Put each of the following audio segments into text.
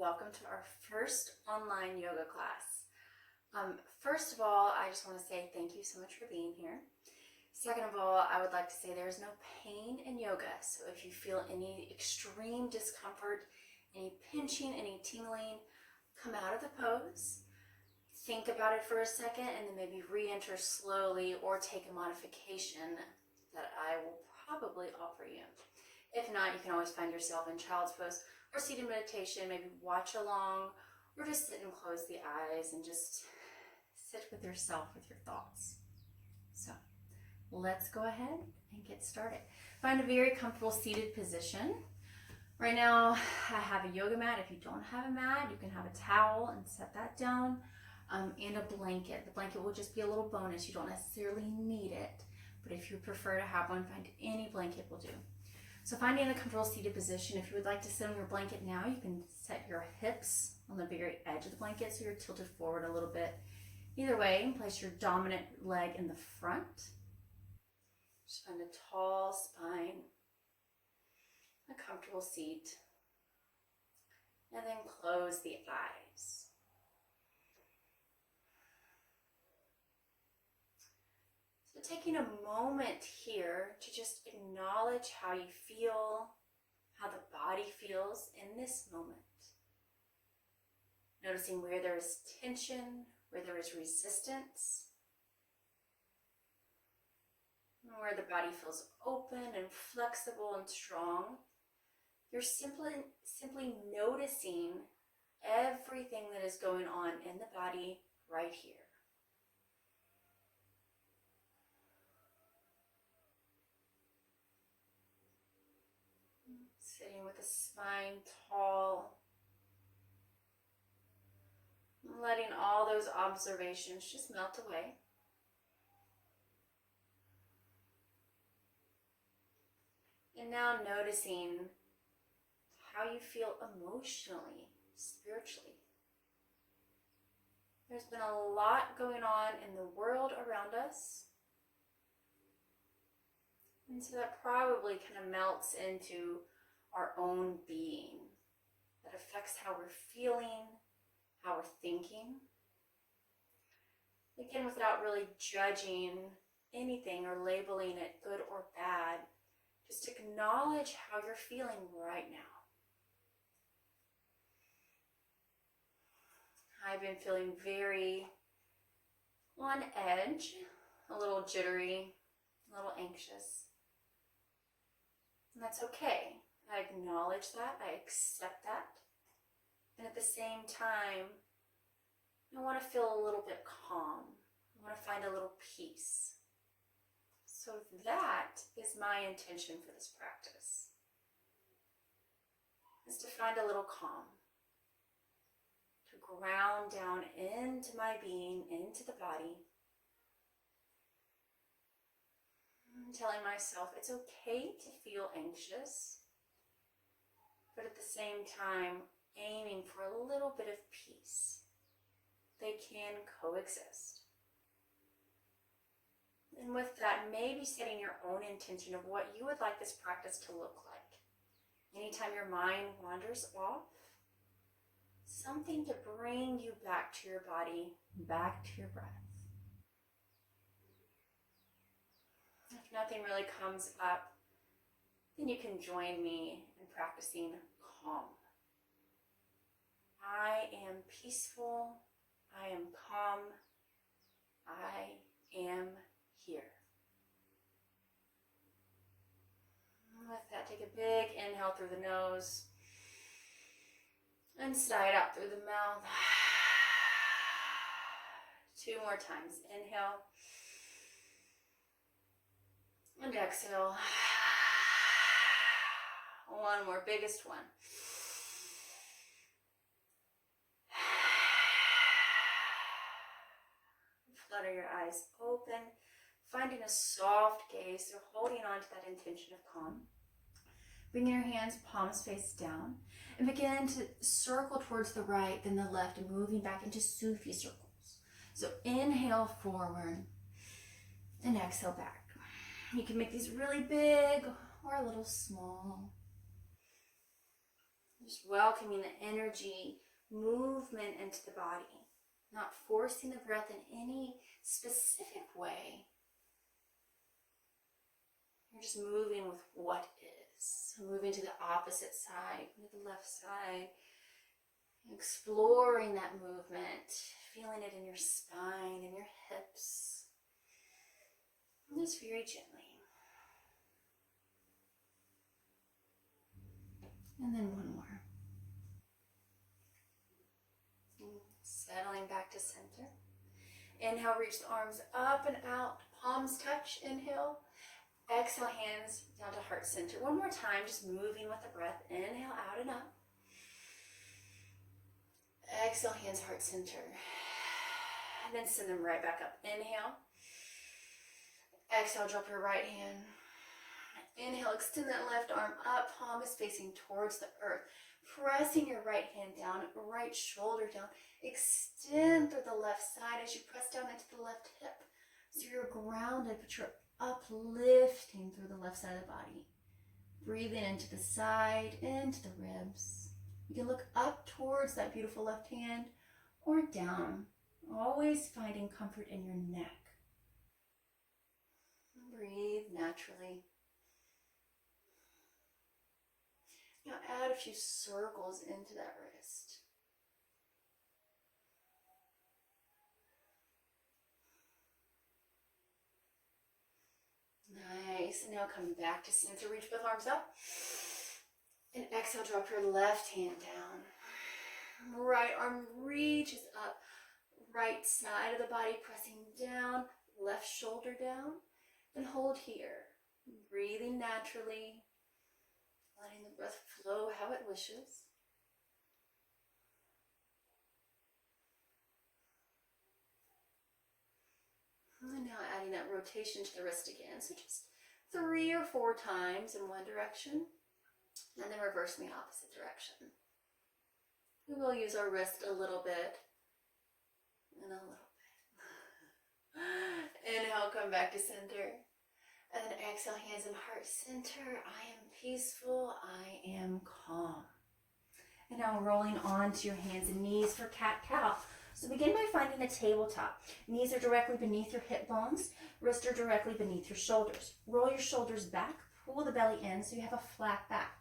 welcome to our first online yoga class. First of all, I just want to say thank you so much for being here. Second of all, I would like to say there's no pain in yoga, so if you feel any extreme discomfort, any pinching, any tingling, come out of the pose, think about it for a second, and then maybe re-enter slowly or take a modification that I will probably offer you. If not, you can always find yourself in child's pose or seated meditation, maybe watch along, or just sit and close the eyes and just sit with yourself, with your thoughts. So let's go ahead and get started. Find a very comfortable seated position. Right now, I have a yoga mat. If you don't have a mat, you can have a towel and set that down, and a blanket. The blanket will just be a little bonus. You don't necessarily need it, but if you prefer to have one, find any blanket will do. So finding a comfortable seated position, if you would like to sit on your blanket now, you can set your hips on the very edge of the blanket so you're tilted forward a little bit. Either way, place your dominant leg in the front. Just find a tall spine, a comfortable seat, and then close the eyes. So taking a moment here to just acknowledge how you feel, how the body feels in this moment. Noticing where there is tension, where there is resistance, where the body feels open and flexible and strong. You're simply noticing everything that is going on in the body right here. Sitting with the spine tall, letting all those observations just melt away. And now noticing how you feel emotionally, spiritually. There's been a lot going on in the world around us. And so that probably kind of melts into our own being. That affects how we're feeling, how we're thinking. Again, without really judging anything or labeling it good or bad, just acknowledge how you're feeling right now. I've been feeling very on edge, a little jittery, a little anxious. And that's okay. I acknowledge that, I accept that. And at the same time, I want to feel a little bit calm. I want to find a little peace. So that is my intention for this practice, is to find a little calm, to ground down into my being, into the body, and telling myself it's okay to feel anxious, but at the same time, aiming for a little bit of peace. They can coexist. And with that, maybe setting your own intention of what you would like this practice to look like. Anytime your mind wanders off, something to bring you back to your body, back to your breath. If nothing really comes up, then you can join me in practicing calm. I am peaceful. I am calm. I am here. With that, take a big inhale through the nose and sigh it out through the mouth. 2 more times. Inhale and exhale. 1 more, biggest one. Flutter your eyes open, finding a soft gaze, so holding on to that intention of calm. Bring your hands, palms face down, and begin to circle towards the right, then the left, and moving back into Sufi circles. So inhale forward, and exhale back. You can make these really big or a little small. Just welcoming the energy, movement into the body, not forcing the breath in any specific way. You're just moving with what is. So moving to the opposite side, to the left side, exploring that movement, feeling it in your spine and your hips. And just very gently. And then one more. Settling back to center. Inhale, reach the arms up and out. Palms touch. Inhale. Exhale, hands down to heart center. One more time, just moving with the breath. Inhale, out and up. Exhale, hands heart center. And then send them right back up. Inhale. Exhale, drop your right hand. Inhale, extend that left arm up. Palm is facing towards the earth. Pressing your right hand down, right shoulder down. Extend through the left side as you press down into the left hip. So you're grounded, but you're uplifting through the left side of the body. Breathing into the side, into the ribs. You can look up towards that beautiful left hand or down, always finding comfort in your neck. Breathe naturally. Now add a few circles into that wrist. Nice. And now come back to center. Reach both arms up. And exhale, drop your left hand down. Right arm reaches up. Right side of the body pressing down. Left shoulder down. Then hold here. Breathing naturally. Letting the breath flow how it wishes. And now adding that rotation to the wrist again. So just 3 or 4 times in one direction. And then reverse in the opposite direction. We will use our wrist a little bit. And a little bit. Inhale, come back to center. And then exhale, hands in heart center. I am peaceful. I am calm. And now rolling onto your hands and knees for cat-cow. So begin by finding a tabletop. Knees are directly beneath your hip bones. Wrists are directly beneath your shoulders. Roll your shoulders back. Pull the belly in so you have a flat back.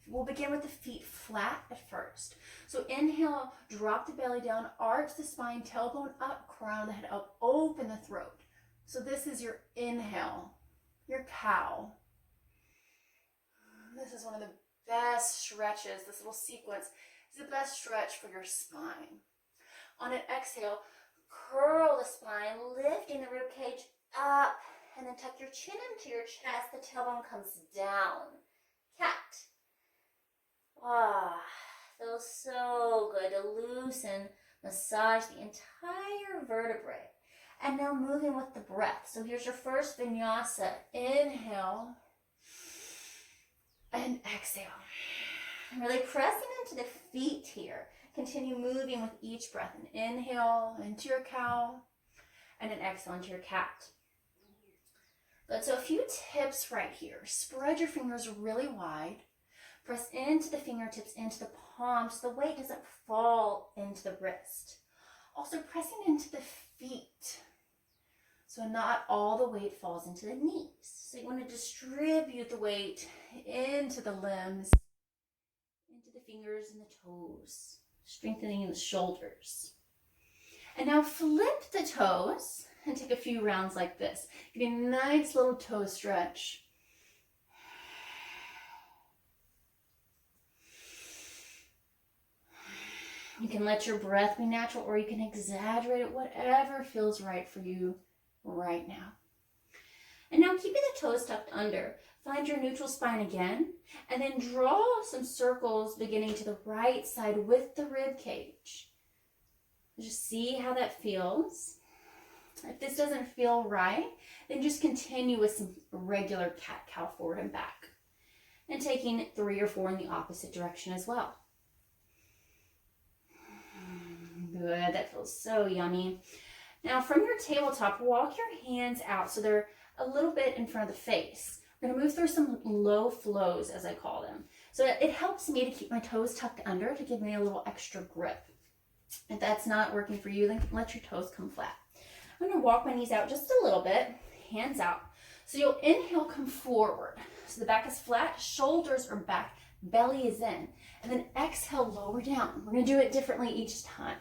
We'll begin with the feet flat at first. So inhale, drop the belly down, arch the spine, tailbone up, crown the head up, open the throat. So this is your inhale, your cow. This is one of the best stretches. This little sequence is the best stretch for your spine. On an exhale, curl the spine, lifting the rib cage up, and then tuck your chin into your chest. The tailbone comes down. Cat. Ah, feels so good to loosen, massage the entire vertebrae. And now moving with the breath. So here's your first vinyasa. Inhale and exhale. Really pressing into the feet here. Continue moving with each breath. An inhale into your cow and an exhale into your cat. Good, so a few tips right here. Spread your fingers really wide. Press into the fingertips, into the palms, so the weight doesn't fall into the wrist. Also pressing into the feet, so not all the weight falls into the knees. So you want to distribute the weight into the limbs, into the fingers and the toes, strengthening the shoulders. And now flip the toes and take a few rounds like this. Give you a nice little toe stretch. You can let your breath be natural or you can exaggerate it, whatever feels right for you right now. And now keeping the toes tucked under, find your neutral spine again, and then draw some circles beginning to the right side with the rib cage. Just see how that feels. If this doesn't feel right, then just continue with some regular cat-cow forward and back. And taking 3 or 4 in the opposite direction as well. Good, that feels so yummy. Now from your tabletop, walk your hands out so they're a little bit in front of the face. We're going to move through some low flows, as I call them. So it helps me to keep my toes tucked under to give me a little extra grip. If that's not working for you, then let your toes come flat. I'm going to walk my knees out just a little bit, hands out. So you'll inhale, come forward. So the back is flat, shoulders are back, belly is in. And then exhale, lower down. We're going to do it differently each time.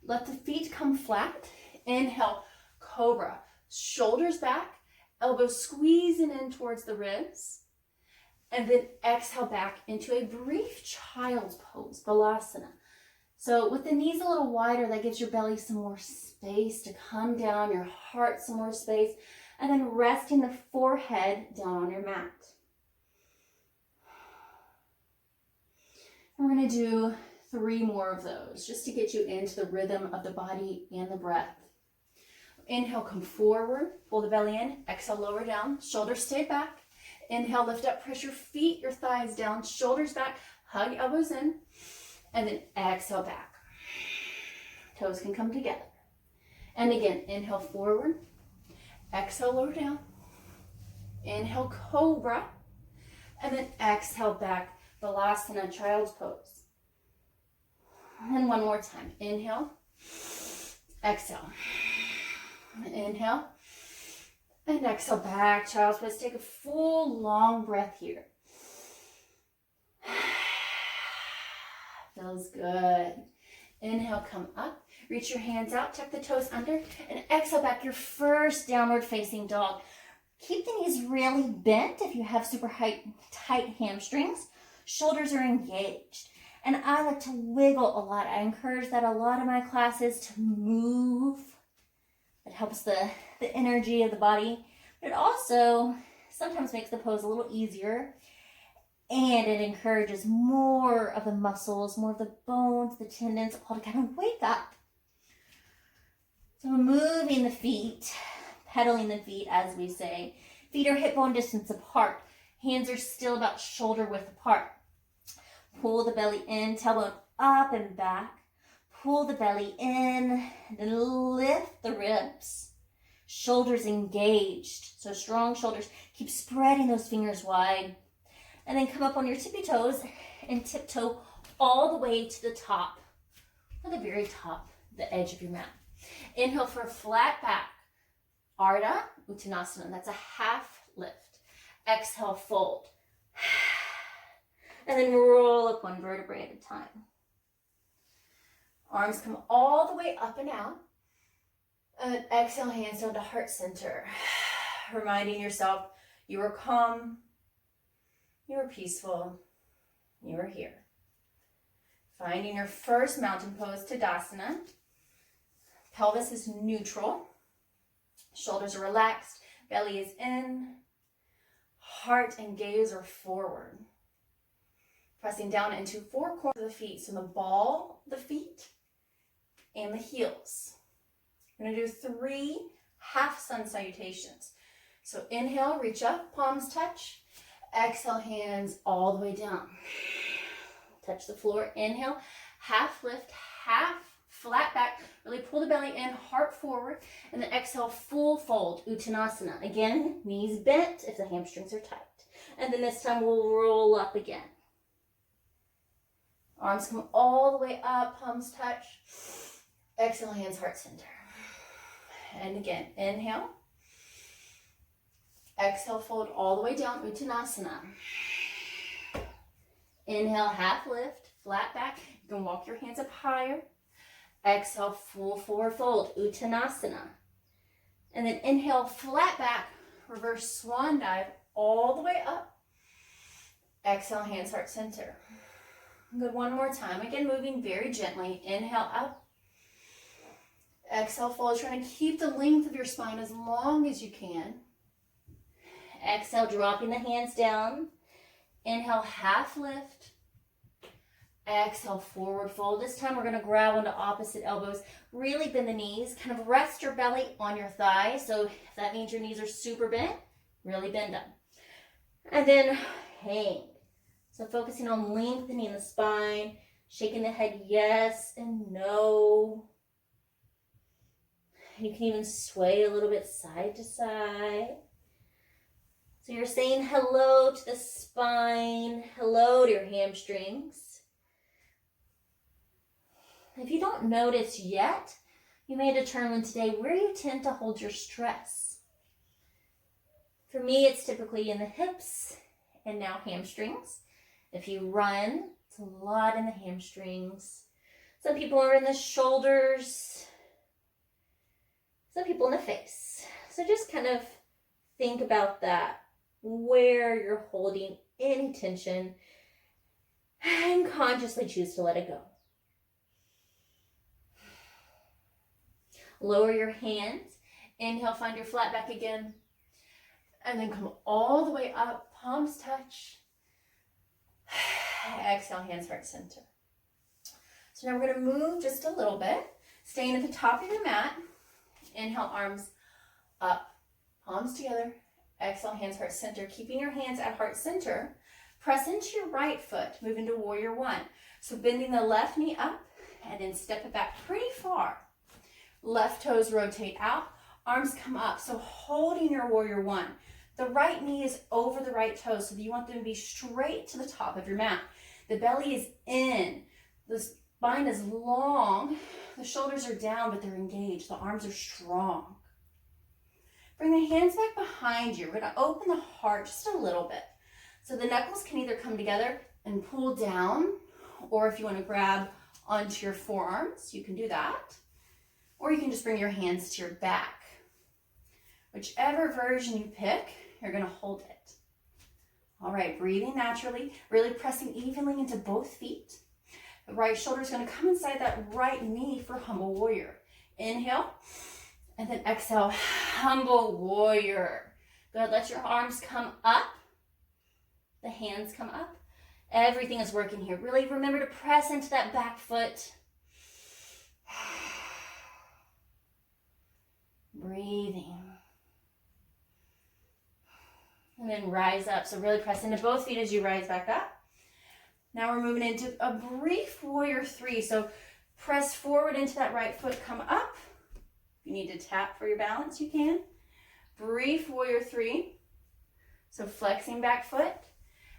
Let the feet come flat. Inhale, cobra. Shoulders back, elbows squeezing in towards the ribs. And then exhale back into a brief child's pose, balasana. So with the knees a little wider, that gives your belly some more space to come down, your heart some more space, and then resting the forehead down on your mat. And we're going to do 3 more of those just to get you into the rhythm of the body and the breath. Inhale, come forward, pull the belly in, exhale, lower down, shoulders stay back. Inhale, lift up, press your feet, your thighs down, shoulders back, hug elbows in. And then exhale back. Toes can come together. And again, inhale forward. Exhale, lower down. Inhale, cobra. And then exhale back, balasana, child's pose. And one more time. Inhale. Exhale. Inhale. And exhale back, child's pose. Take a full, long breath here. Feels good. Inhale, come up. Reach your hands out, tuck the toes under, and exhale back, your first downward facing dog. Keep the knees really bent if you have super tight hamstrings. Shoulders are engaged. And I like to wiggle a lot. I encourage that a lot of my classes to move. It helps the energy of the body. But it also sometimes makes the pose a little easier. And it encourages more of the muscles, more of the bones, the tendons, all to kind of wake up. So moving the feet, pedaling the feet, as we say. Feet are hip bone distance apart. Hands are still about shoulder width apart. Pull the belly in, tailbone up and back. Pull the belly in, then lift the ribs. Shoulders engaged, so strong shoulders. Keep spreading those fingers wide. And then come up on your tippy toes and tiptoe all the way to the top, or the very top, the edge of your mat. Inhale for a flat back. Ardha Uttanasana, that's a half lift. Exhale, fold. And then roll up one vertebrae at a time. Arms come all the way up and out. And exhale, hands down to heart center. Reminding yourself you are calm, you are peaceful, you are here. Finding your first mountain pose, Tadasana. Pelvis is neutral. Shoulders are relaxed. Belly is in. Heart and gaze are forward. Pressing down into 4 corners of the feet. So the ball, the feet, and the heels. We're going to do 3 half sun salutations. So inhale, reach up, palms touch. Exhale, hands all the way down. Touch the floor. Inhale, half lift, half flat back. Really pull the belly in, heart forward. And then exhale, full fold, Uttanasana. Again, knees bent if the hamstrings are tight. And then this time we'll roll up again. Arms come all the way up, palms touch. Exhale, hands heart center. And again, inhale. Exhale, fold all the way down, Uttanasana. Inhale, half lift, flat back. You can walk your hands up higher. Exhale, full forward fold, Uttanasana. And then inhale, flat back, reverse swan dive all the way up. Exhale, hands heart center. Good, one more time. Again, moving very gently. Inhale, up. Exhale, fold. Trying to keep the length of your spine as long as you can. Exhale, dropping the hands down. Inhale, half lift. Exhale, forward fold. This time we're going to grab onto opposite elbows. Really bend the knees. Kind of rest your belly on your thighs. So if that means your knees are super bent, really bend them. And then hang. So focusing on lengthening the spine, shaking the head yes and no. You can even sway a little bit side to side. So you're saying hello to the spine, hello to your hamstrings. If you don't notice yet, you may determine today where you tend to hold your stress. For me, it's typically in the hips and now hamstrings. If you run, it's a lot in the hamstrings. Some people are in the shoulders. Some people in the face. So just kind of think about that, where you're holding any tension, and consciously choose to let it go. Lower your hands. Inhale, find your flat back again. And then come all the way up, palms touch. Exhale, hands heart center. So now we're going to move just a little bit, staying at the top of your mat. Inhale, arms up, palms together. Exhale, hands heart center. Keeping your hands at heart center, press into your right foot, move into warrior one. So bending the left knee up and then step it back pretty far. Left toes rotate out, arms come up. So holding your warrior one. The right knee is over the right toe, so you want them to be straight to the top of your mat. The belly is in, the spine is long, the shoulders are down, but they're engaged. The arms are strong. Bring the hands back behind you. We're going to open the heart just a little bit. So the knuckles can either come together and pull down, or if you want to grab onto your forearms, you can do that. Or you can just bring your hands to your back. Whichever version you pick, you're going to hold it. All right, breathing naturally, really pressing evenly into both feet. The right shoulder is going to come inside that right knee for humble warrior. Inhale, and then exhale, humble warrior. Good, let your arms come up. The hands come up. Everything is working here. Really remember to press into that back foot. Breathing. And then rise up. So really press into both feet as you rise back up. Now we're moving into a brief warrior three. So press forward into that right foot, come up. If you need to tap for your balance, you can. Brief warrior three. So flexing back foot.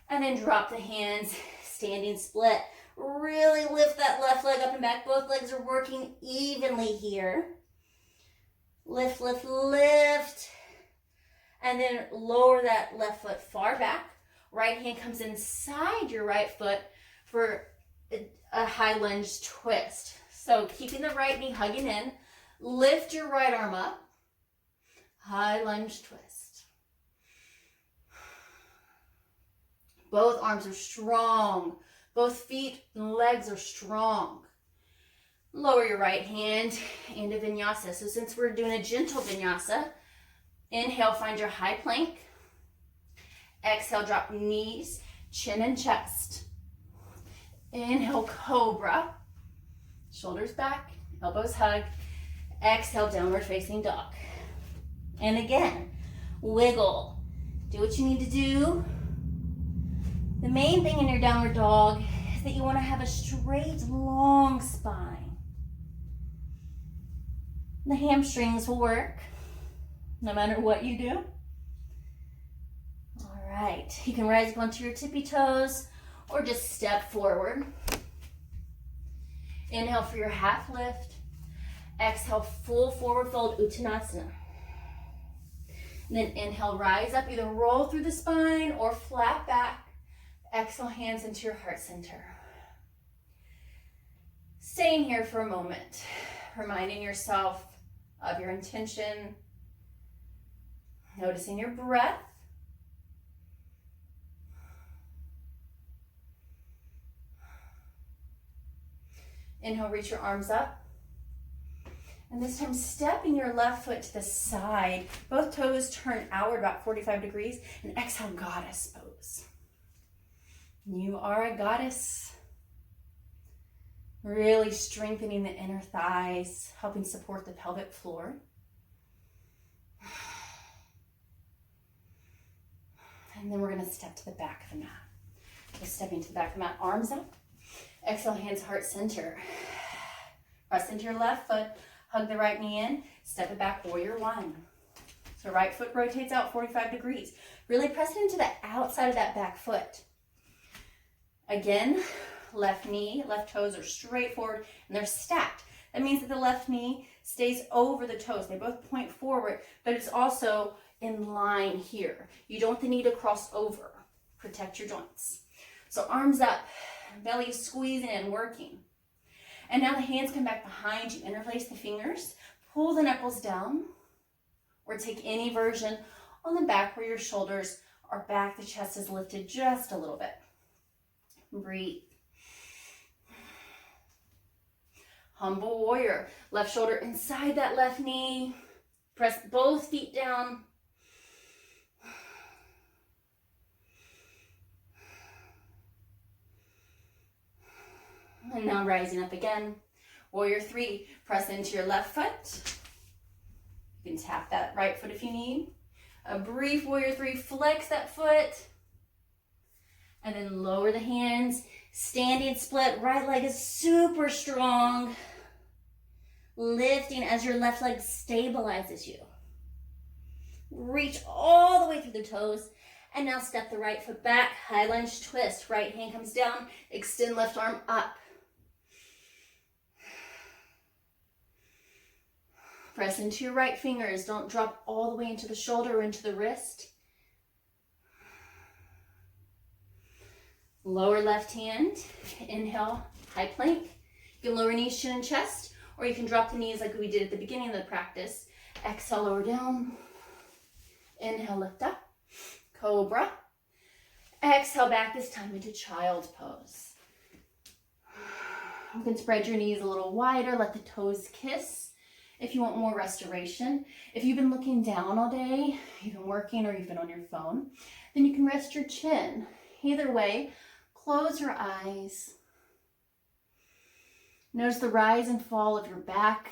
And then drop the hands, standing split. Really lift that left leg up and back. Both legs are working evenly here. Lift, lift, lift. And then lower that left foot far back. Right hand comes inside your right foot for a high lunge twist. So keeping the right knee hugging in. Lift your right arm up. High lunge twist. Both arms are strong. Both feet and legs are strong. Lower your right hand into vinyasa. So since we're doing a gentle vinyasa, inhale, find your high plank. Exhale, drop knees, chin and chest. Inhale, cobra. Shoulders back, elbows hug. Exhale, downward facing dog. And again, wiggle. Do what you need to do. The main thing in your downward dog is that you want to have a straight, long spine. The hamstrings will work no matter what you do. All right, you can rise up onto your tippy toes or just step forward. Inhale for your half lift. Exhale, full forward fold, Uttanasana. And then inhale, rise up, either roll through the spine or flat back. Exhale, hands into your heart center. Staying here for a moment, reminding yourself of your intention, noticing your breath. Inhale, reach your arms up. And this time, stepping your left foot to the side. Both toes turn outward about 45 degrees. And exhale, goddess pose. You are a goddess. Really strengthening the inner thighs, helping support the pelvic floor. And then we're going to step to the back of the mat. So stepping to the back of the mat, arms up. Exhale, hands heart center. Press into your left foot. Hug the right knee in, step it back, warrior one. So right foot rotates out 45 degrees. Really press it into the outside of that back foot. Again, left knee, left toes are straight forward and they're stacked. That means that the left knee stays over the toes. They both point forward, but it's also in line here. You don't want the knee to cross over. Protect your joints. So arms up, belly is squeezing in, working. And now the hands come back behind you. Interlace the fingers, pull the knuckles down, or take any version on the back where your shoulders are back, the chest is lifted just a little bit. Breathe. Humble warrior. Left shoulder inside that left knee. Press both feet down. And now rising up again. Warrior 3. Press into your left foot. You can tap that right foot if you need. A brief warrior 3. Flex that foot. And then lower the hands. Standing split. Right leg is super strong. Lifting as your left leg stabilizes you. Reach all the way through the toes. And now step the right foot back. High lunge twist. Right hand comes down. Extend left arm up. Press into your right fingers. Don't drop all the way into the shoulder or into the wrist. Lower left hand. Inhale, high plank. You can lower knees, chin, and chest, or you can drop the knees like we did at the beginning of the practice. Exhale, lower down. Inhale, lift up. Cobra. Exhale back, this time into child's pose. You can spread your knees a little wider. Let the toes kiss. If you want more restoration, if you've been looking down all day, you've been working or you've been on your phone, then you can rest your chin. Either way, close your eyes. Notice the rise and fall of your back.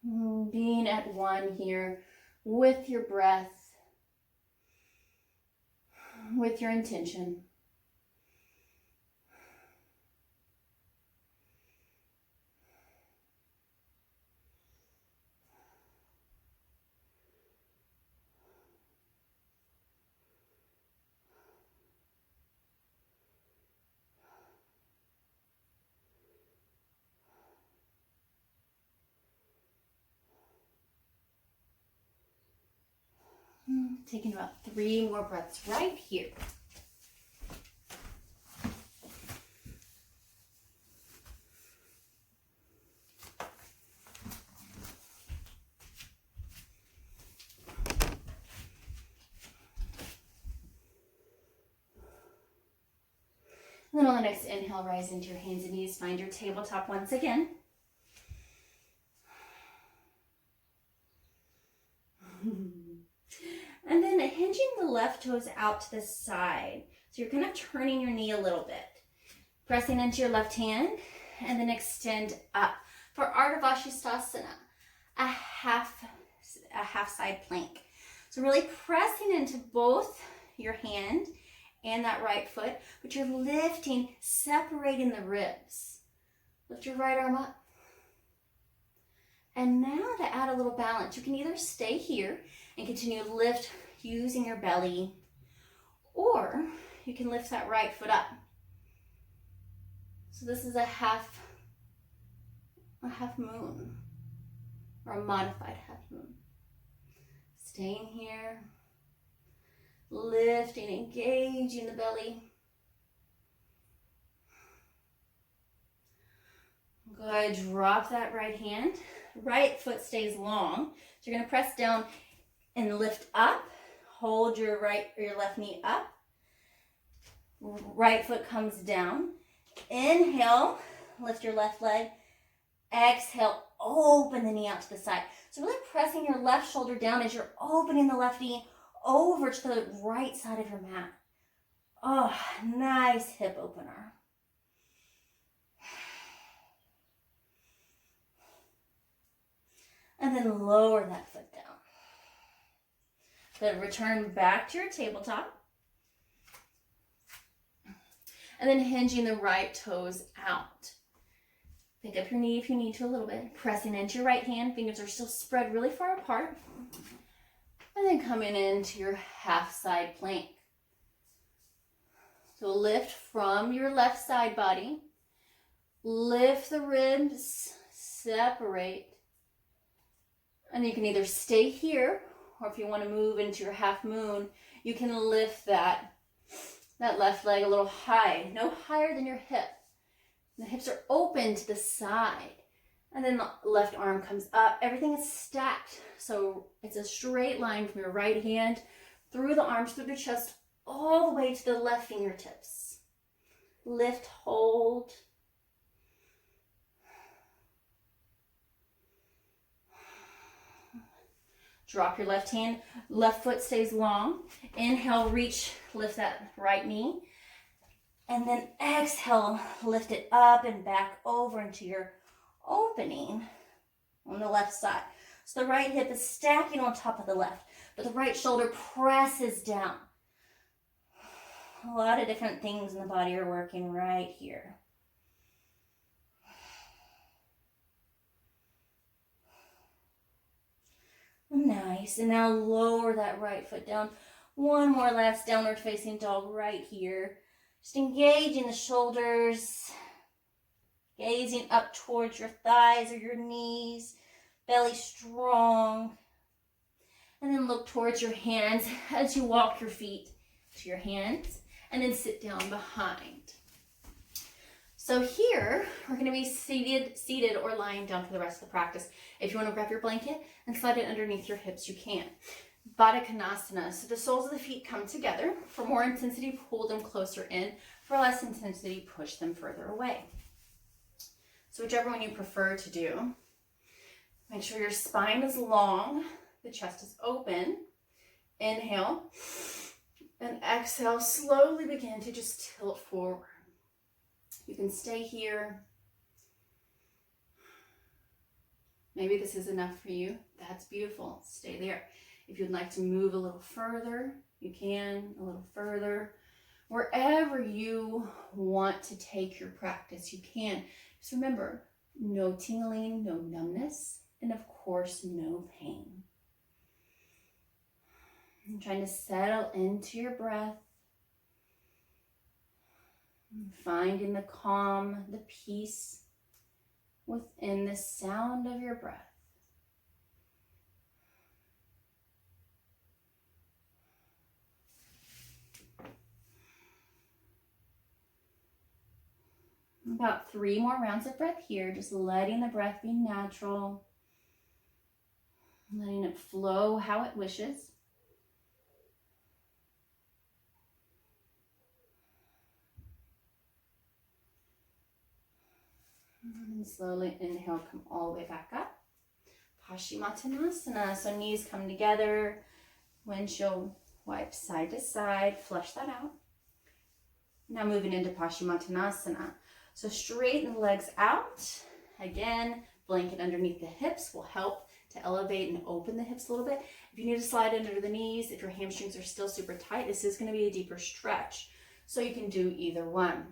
Being at one here with your breath, with your intention. Taking about 3 more breaths right here. And then on the next inhale, rise into your hands and knees. Find your tabletop once again. And then hinging the left toes out to the side. So you're kind of turning your knee a little bit. Pressing into your left hand and then extend up. For Ardha Vashisthasana, a half side plank. So really pressing into both your hand and that right foot, but you're lifting, separating the ribs. Lift your right arm up. And now to add a little balance, you can either stay here and continue to lift using your belly, or you can lift that right foot up. So this is a half moon, or a modified half moon. Staying here, lifting, engaging the belly. Good, drop that right hand. Right foot stays long. So you're gonna press down and lift up. Hold your right or your left knee up. Right foot comes down. Inhale, lift your left leg. Exhale, open the knee out to the side. So really pressing your left shoulder down as you're opening the left knee over to the right side of your mat. Oh, nice hip opener. And then lower that foot down. Then return back to your tabletop. And then hinging the right toes out. Pick up your knee if you need to a little bit. Pressing into your right hand. Fingers are still spread really far apart. And then coming into your half side plank. So lift from your left side body. Lift the ribs. Separate. And you can either stay here, or if you want to move into your half moon, you can lift that left leg a little high. No higher than your hip. The hips are open to the side. And then the left arm comes up. Everything is stacked. So it's a straight line from your right hand through the arms, through the chest, all the way to the left fingertips. Lift, hold. Drop your left hand. Left foot stays long. Inhale, reach, lift that right knee. And then exhale, lift it up and back over into your opening on the left side. So the right hip is stacking on top of the left, but the right shoulder presses down. A lot of different things in the body are working right here. Nice. And now lower that right foot down. One more last downward facing dog right here. Just engaging the shoulders, gazing up towards your thighs or your knees, belly strong. And then look towards your hands as you walk your feet to your hands, and then sit down behind. So here, we're going to be seated or lying down for the rest of the practice. If you want to grab your blanket and slide it underneath your hips, you can. Baddha Konasana. So the soles of the feet come together. For more intensity, pull them closer in. For less intensity, push them further away. So whichever one you prefer to do. Make sure your spine is long. The chest is open. Inhale. And exhale. Slowly begin to just tilt forward. You can stay here. Maybe this is enough for you. That's beautiful. Stay there. If you'd like to move a little further, you can, a little further. Wherever you want to take your practice, you can. Just remember, no tingling, no numbness, and of course, no pain. I'm trying to settle into your breath. Finding the calm, the peace within the sound of your breath. About 3 more rounds of breath here, just letting the breath be natural, letting it flow how it wishes. And slowly inhale, come all the way back up. Paschimottanasana, so knees come together, windshield wipe side to side, flush that out. Now moving into Paschimottanasana. So straighten the legs out. Again, blanket underneath the hips will help to elevate and open the hips a little bit. If you need to slide under the knees, if your hamstrings are still super tight, this is going to be a deeper stretch. So you can do either one.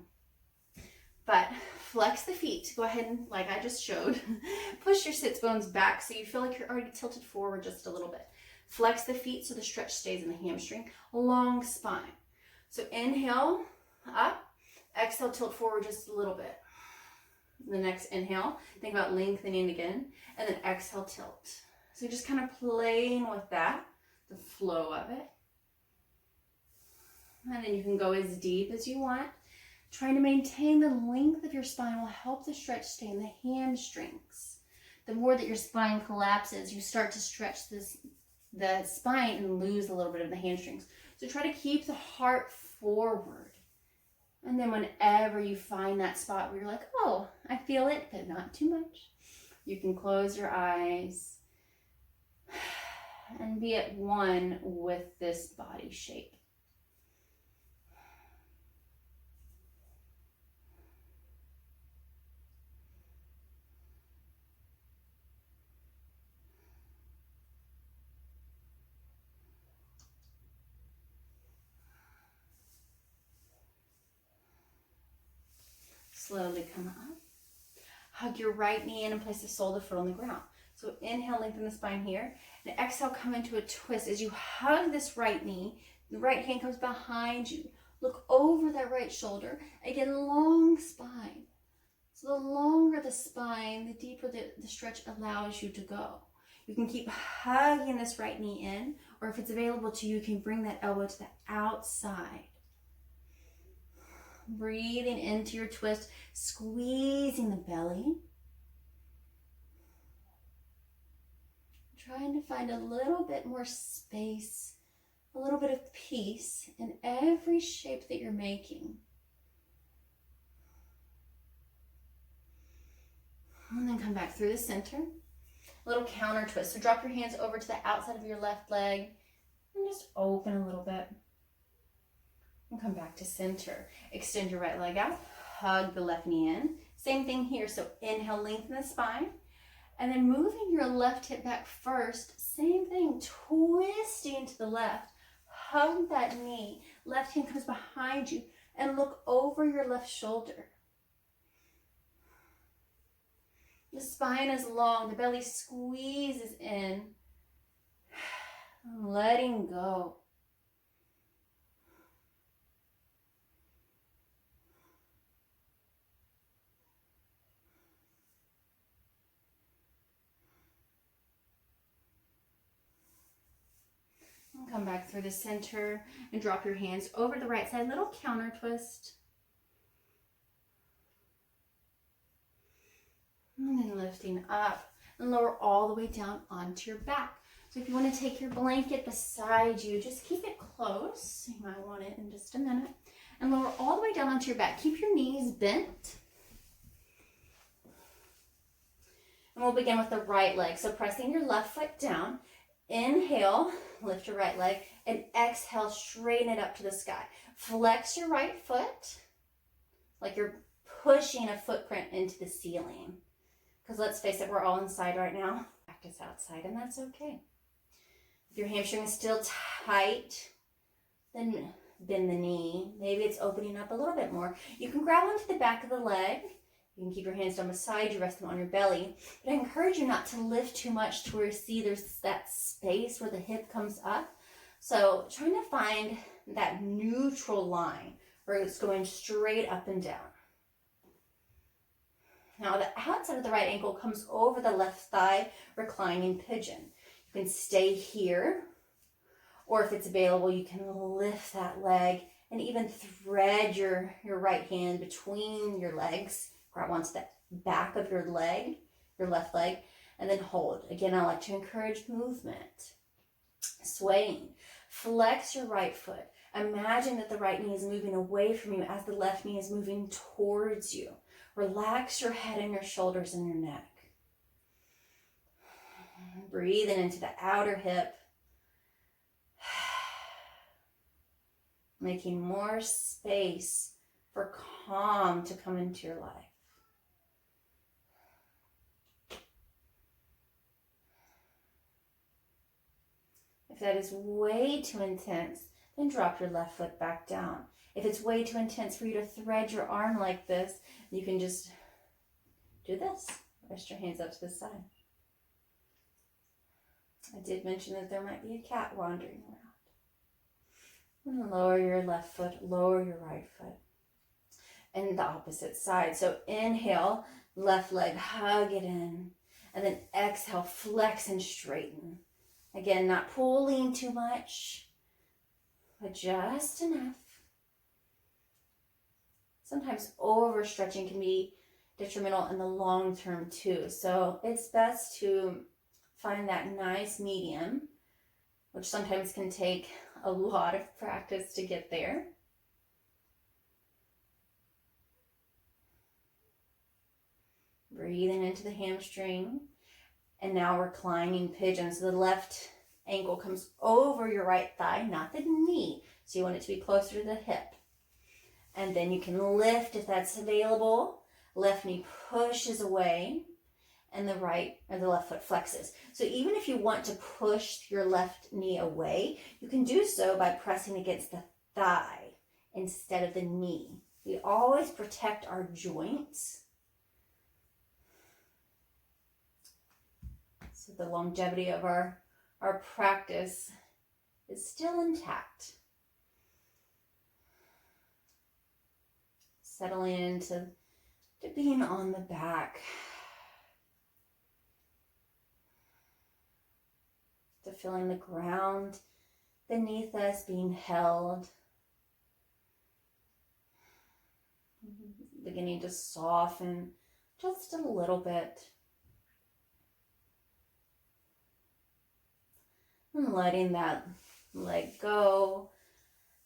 But flex the feet. Go ahead and, like I just showed, push your sits bones back so you feel like you're already tilted forward just a little bit. Flex the feet so the stretch stays in the hamstring. Long spine. So inhale, up. Exhale, tilt forward just a little bit. The next inhale, think about lengthening again. And then exhale, tilt. So just kind of playing with that, the flow of it. And then you can go as deep as you want. Trying to maintain the length of your spine will help the stretch stay in the hamstrings. The more that your spine collapses, you start to stretch the spine and lose a little bit of the hamstrings. So try to keep the heart forward. And then whenever you find that spot where you're like, oh, I feel it, but not too much, you can close your eyes and be at one with this body shape. Slowly come up. Hug your right knee in and place the sole of the foot on the ground. So inhale, lengthen the spine here. And exhale, come into a twist. As you hug this right knee, the right hand comes behind you. Look over that right shoulder. Again, long spine. So the longer the spine, the deeper the stretch allows you to go. You can keep hugging this right knee in, or if it's available to you, you can bring that elbow to the outside. Breathing into your twist, squeezing the belly. Trying to find a little bit more space, a little bit of peace in every shape that you're making. And then come back through the center. A little counter twist. So drop your hands over to the outside of your left leg and just open a little bit. And come back to center. Extend your right leg out. Hug the left knee in. Same thing here. So inhale, lengthen the spine. And then moving your left hip back first. Same thing. Twisting to the left. Hug that knee. Left hand comes behind you. And look over your left shoulder. The spine is long. The belly squeezes in. Letting go. Come back through the center and drop your hands over the right side. Little counter twist. And then lifting up and lower all the way down onto your back. So if you want to take your blanket beside you, just keep it close. You might want it in just a minute. And lower all the way down onto your back. Keep your knees bent. And we'll begin with the right leg. So pressing your left foot down. Inhale, lift your right leg, and exhale, straighten it up to the sky. Flex your right foot like you're pushing a footprint into the ceiling. Because let's face it, we're all inside right now. Practice outside, and that's okay. If your hamstring is still tight, then bend the knee. Maybe it's opening up a little bit more. You can grab onto the back of the leg. You can keep your hands down beside you, rest them on your belly. But I encourage you not to lift too much to where you see there's that space where the hip comes up. So trying to find that neutral line where it's going straight up and down. Now the outside of the right ankle comes over the left thigh, reclining pigeon. You can stay here, or if it's available, you can lift that leg and even thread your right hand between your legs. Grab onto the back of your leg, your left leg, and then hold. Again, I like to encourage movement. Swaying. Flex your right foot. Imagine that the right knee is moving away from you as the left knee is moving towards you. Relax your head and your shoulders and your neck. Breathing into the outer hip. Making more space for calm to come into your life. If that is way too intense, then drop your left foot back down. If it's way too intense for you to thread your arm like this, you can just do this. Rest your hands up to the side. I did mention that there might be a cat wandering around. And lower your left foot, lower your right foot. And the opposite side. So inhale, left leg, hug it in. And then exhale, flex and straighten. Again, not pulling too much, but just enough. Sometimes overstretching can be detrimental in the long term too. So it's best to find that nice medium, which sometimes can take a lot of practice to get there. Breathing into the hamstring. And now reclining pigeon. So the left ankle comes over your right thigh, not the knee. So you want it to be closer to the hip. And then you can lift if that's available. Left knee pushes away and the left foot flexes. So even if you want to push your left knee away, you can do so by pressing against the thigh instead of the knee. We always protect our joints. So the longevity of our practice is still intact. Settling into being on the back. To feeling the ground beneath us being held. Beginning to soften just a little bit. And letting that leg go.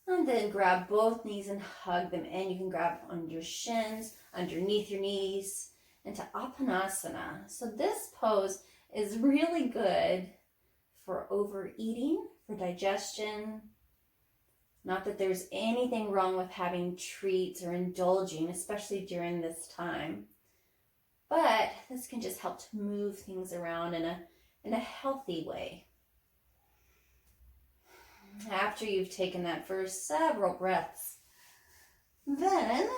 And then grab both knees and hug them in. You can grab on your shins, underneath your knees, into Apanasana. So this pose is really good for overeating, for digestion. Not that there's anything wrong with having treats or indulging, especially during this time. But this can just help to move things around in a healthy way. After you've taken that for several breaths, then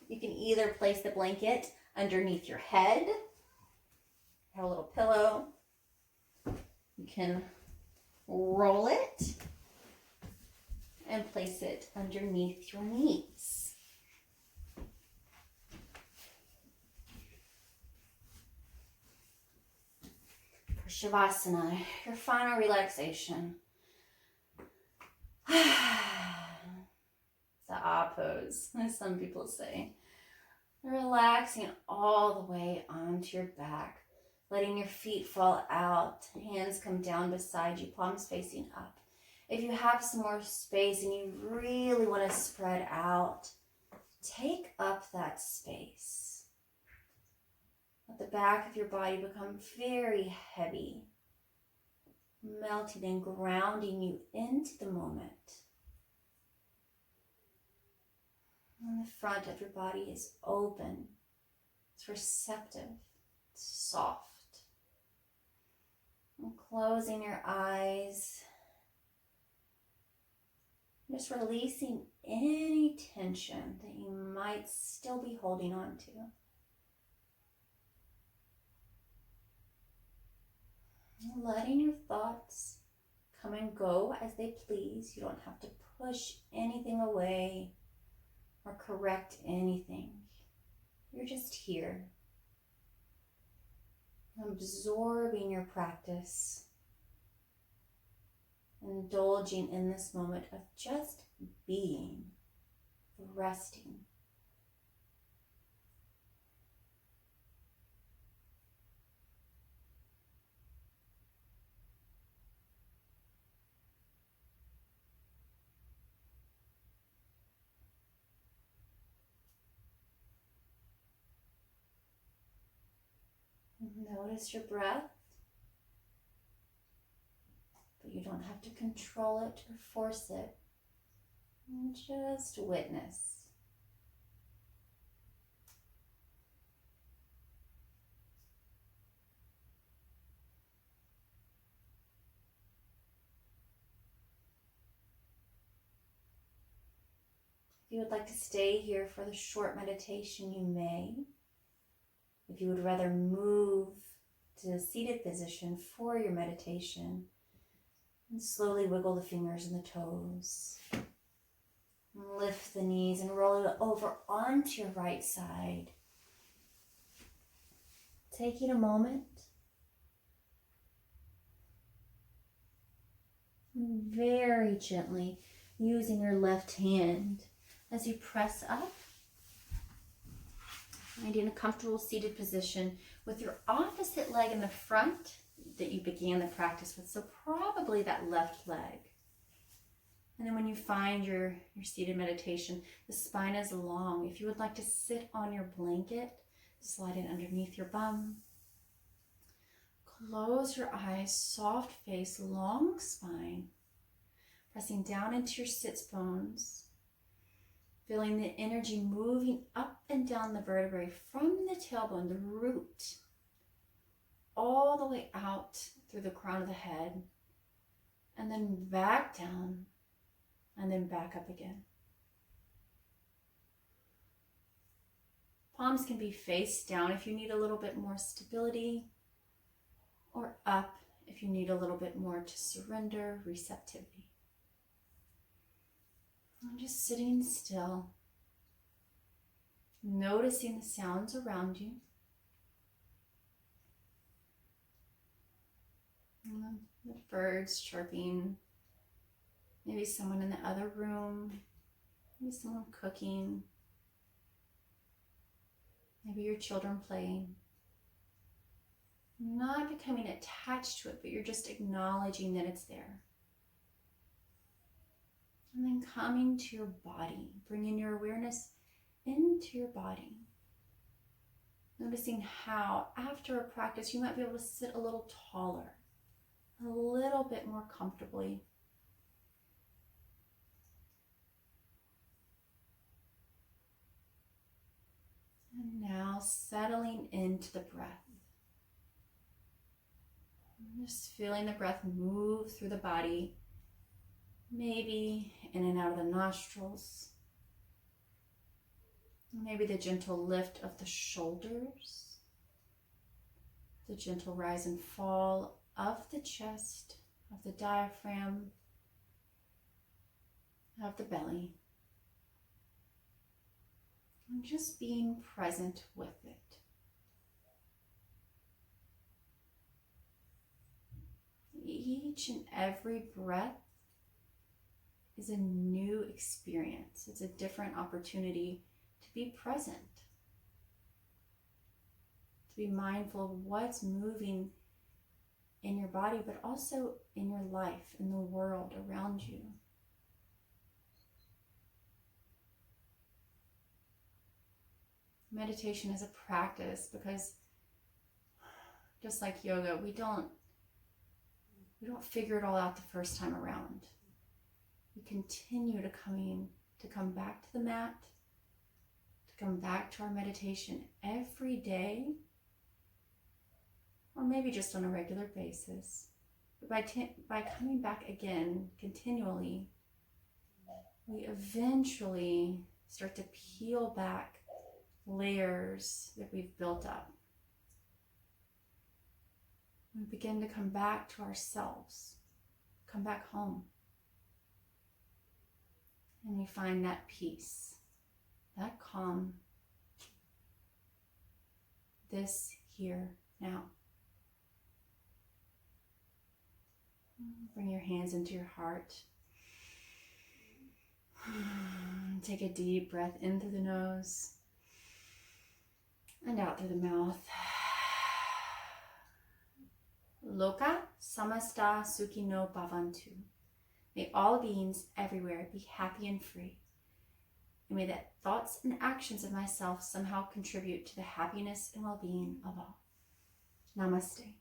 you can either place the blanket underneath your head, have a little pillow. You can roll it and place it underneath your knees. For Shavasana, your final relaxation. The Ah pose, as some people say. Relaxing all the way onto your back, letting your feet fall out, hands come down beside you, palms facing up. If you have some more space and you really want to spread out, take up that space. Let the back of your body become very heavy, melting and grounding you into the moment. And the front of your body is open, it's receptive, it's soft. And closing your eyes, just releasing any tension that you might still be holding on to. Letting your thoughts come and go as they please. You don't have to push anything away or correct anything. You're just here, absorbing your practice, indulging in this moment of just being, resting. Notice your breath, but you don't have to control it or force it. Just witness. If you would like to stay here for the short meditation, you may. If you would rather move to a seated position for your meditation, and slowly wiggle the fingers and the toes. Lift the knees and roll it over onto your right side. Taking a moment, very gently using your left hand as you press up. Finding a comfortable seated position with your opposite leg in the front that you began the practice with, so probably that left leg. And then when you find your seated meditation, the spine is long. If you would like to sit on your blanket, slide it underneath your bum. Close your eyes, soft face, long spine, pressing down into your sits bones. Feeling the energy moving up and down the vertebrae from the tailbone, the root, all the way out through the crown of the head, and then back down, and then back up again. Palms can be face down if you need a little bit more stability. or up if you need a little bit more to surrender, receptivity. I'm just sitting still, noticing the sounds around you. The birds chirping, maybe someone in the other room, maybe someone cooking, maybe your children playing. Not becoming attached to it, but you're just acknowledging that it's there. And then coming to your body, bringing your awareness into your body. Noticing how, after a practice, you might be able to sit a little taller, a little bit more comfortably. And now settling into the breath. Just feeling the breath move through the body, maybe in and out of the nostrils. Maybe the gentle lift of the shoulders, the gentle rise and fall of the chest, of the diaphragm, of the belly. And just being present with it. Each and every breath is a new experience. It's a different opportunity to be present, to be mindful of what's moving in your body, but also in your life, in the world around you. Meditation is a practice because just like yoga, we don't figure it all out the first time around. We continue to come back to the mat, to come back to our meditation every day, or maybe just on a regular basis. But by coming back again continually, we eventually start to peel back layers that we've built up. We begin to come back to ourselves, come back home. And we find that peace, that calm, this here, now. Bring your hands into your heart. Take a deep breath in through the nose and out through the mouth. Loka samasta sukhino bhavantu. May all beings everywhere be happy and free. And may the thoughts and actions of myself somehow contribute to the happiness and well-being of all. Namaste.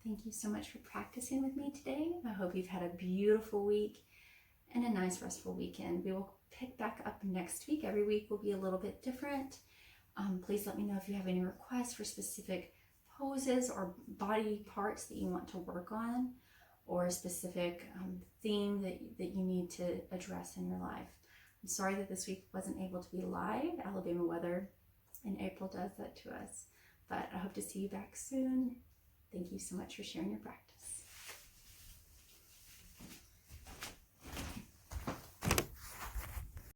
Thank you so much for practicing with me today. I hope you've had a beautiful week and a nice restful weekend. We will pick back up next week. Every week will be a little bit different. Please let me know if you have any requests for specific poses or body parts that you want to work on, or a specific theme that you need to address in your life. I'm sorry that this week wasn't able to be live. Alabama weather in April does that to us. But I hope to see you back soon. Thank you so much for sharing your practice.